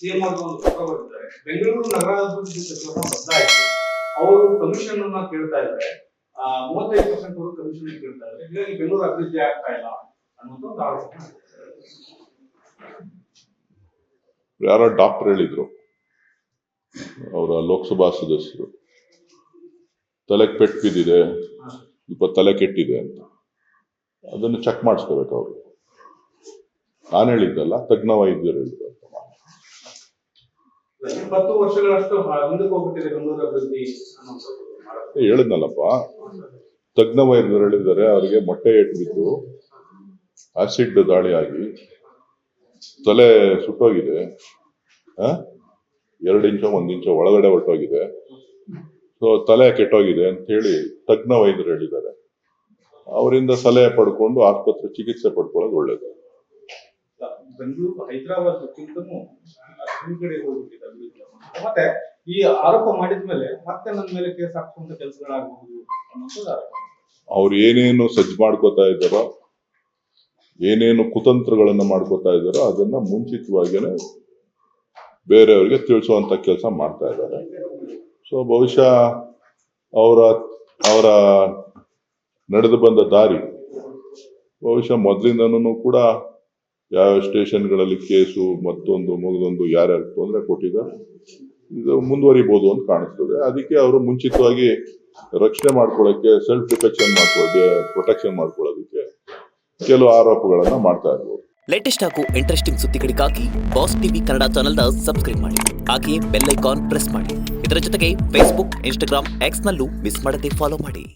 CM ಅವ್ರಿಗೆ ಒಂದು ಪತ್ರ ಬರೆದಿದ್ದಾರೆ. ಬೆಂಗಳೂರು ನಗರಾಭಿವೃದ್ಧಿ ಸಚಿವರ ಬದಲಾಯಿಸಿ ಅವರು ಕಮಿಷನ್ ಅನ್ನ ಕೇಳ್ತಾ ಇದ್ದಾರೆ. 35% ಅವರು ಕಮಿಷನ್ ಕೇಳ್ತಾ ಇದ್ದಾರೆ. ಹೀಗಾಗಿ ಬೆಂಗಳೂರು ಅಭಿವೃದ್ಧಿ ಆಗ್ತಾ ಇಲ್ಲ ಅನ್ನೋದು ಒಂದು ಆರೋಪ. ಯಾರೋ ಡಾಕ್ಟರ್ ಹೇಳಿದ್ರು, ಅವರ ಲೋಕಸಭಾ ಸದಸ್ಯರು, ತಲೆಗೆ ಪೆಟ್ಟು ಬಿದ್ದಿದೆ, ಸ್ವಲ್ಪ ತಲೆ ಕೆಟ್ಟಿದೆ ಅಂತ. ಅದನ್ನು ಚೆಕ್ ಮಾಡಿಸ್ಕೋಬೇಕು ಅವರು. ನಾನು ಹೇಳಿದ್ದಲ್ಲ, ತಜ್ಞ ವೈದ್ಯರು ಹೇಳಿದ್ರು. 20 ವರ್ಷಗಳಷ್ಟು ಹಿಂದಕ್ಕೆ ಹೋಗ್ಬಿಟ್ಟಿದೆ ಬೆಂಗಳೂರು ಅಭಿವೃದ್ಧಿ. ಹೇಳಿದ್ನಲ್ಲಪ್ಪ, ತಜ್ಞ ವೈದ್ಯರು ಹೇಳಿದ್ದಾರೆ. ಅವರಿಗೆ ಮೊಟ್ಟೆ ಏಟು ಬಿದ್ದು ಆಸಿಡ್ ದಾಳಿ ಆಗಿ ತಲೆ ಸುಟ್ಟೋಗಿದೆ, 2 ಇಂಚು 1 ಇಂಚು ಒಳಗಡೆ ಹೊರಟೋಗಿದೆ, ಸೊ ತಲೆ ಕೆಟ್ಟೋಗಿದೆ ಅಂತ ಹೇಳಿ ತಜ್ಞ ವೈದ್ಯರು ಹೇಳಿದ್ದಾರೆ. ಅವರಿಂದ ಸಲಹೆ ಪಡ್ಕೊಂಡು ಆಸ್ಪತ್ರೆ ಚಿಕಿತ್ಸೆ ಪಡ್ಕೊಳ್ಳೋದು ಒಳ್ಳೇದು. ಬೆಂಗಳೂರು ಹೈದರಾಬಾದ್ ಕಡೆ ಹೋಗ್ಬಿಟ್ಟಿದೆ. ಮತ್ತೆ ಈ ಆರೋಪ ಮಾಡಿದ್ಮೇಲೆ ಮತ್ತೆ ನನ್ನ ಮೇಲೆ ಕೇಸ್ ಹಾಕುವಂತ ಕೆಲಸಗಳಾಗಬಹುದು ಅನ್ನೋದು ಆರೋಪ. ಅವ್ರು ಏನೇನು ಸಜ್ಜು ಮಾಡ್ಕೋತಾ ಇದ್ದಾರೋ, ಏನೇನು ಕುತಂತ್ರಗಳನ್ನ ಮಾಡ್ಕೋತಾ ಇದ್ದಾರೋ ಅದನ್ನ ಮುಂಚಿತವಾಗಿಯೇ ಬೇರೆಯವರಿಗೆ ತಿಳಿಸುವಂತ ಕೆಲಸ ಮಾಡ್ತಾ ಇದ್ದಾರೆ. ಸೊ ಬಹುಶಃ ಅವರ ನಡೆದು ಬಂದ ದಾರಿ ಬಹುಶಃ ಮೊದಲಿಂದನೂ ಕೂಡ ಯಾವ ಸ್ಟೇಷನ್ಗಳಲ್ಲಿ ಕೇಸು ಮತ್ತೊಂದು ಮಗದೊಂದು ಯಾರ್ಯಾರು ತೊಂದರೆ ಕೊಟ್ಟಿದ್ದಾರೆ, ಇದು ಮುಂದುವರಿಬಹುದು ಅಂತ ಕಾಣಿಸ್ತದೆ. ಅದಕ್ಕೆ ಅವರು ಮುಂಚಿತವಾಗಿ ರಕ್ಷಣೆ ಮಾಡ್ಕೊಳ್ಳೋಕೆ, ಸೆಲ್ಫ್ ಪ್ರೊಟೆಕ್ಷನ್ ಮಾಡ್ಕೊಳ್ಳೋದಕ್ಕೆ ಕೆಲವು ಆರೋಪಗಳನ್ನ ಮಾಡ್ತಾ ಇರ್ಬೋದು. ಲೇಟೆಸ್ಟ್ ಹಾಗೂ ಇಂಟ್ರೆಸ್ಟಿಂಗ್ ಸುದ್ದಿಗಳಿಗಾಗಿ ಬಾಸ್ ಟಿವಿ ಕನ್ನಡ ಚಾನೆಲ್ನ ಸಬ್ಸ್ಕ್ರೈಬ್ ಮಾಡಿ. ಹಾಗೆಯೇ ಬೆಲ್ ಐಕಾನ್ ಪ್ರೆಸ್ ಮಾಡಿ. ಇದರ ಜೊತೆಗೆ ಫೇಸ್ಬುಕ್, ಇನ್ಸ್ಟಾಗ್ರಾಮ್, ಎಕ್ಸ್ ನಲ್ಲೂ ಮಿಸ್ ಮಾಡದೆ ಫಾಲೋ ಮಾಡಿ.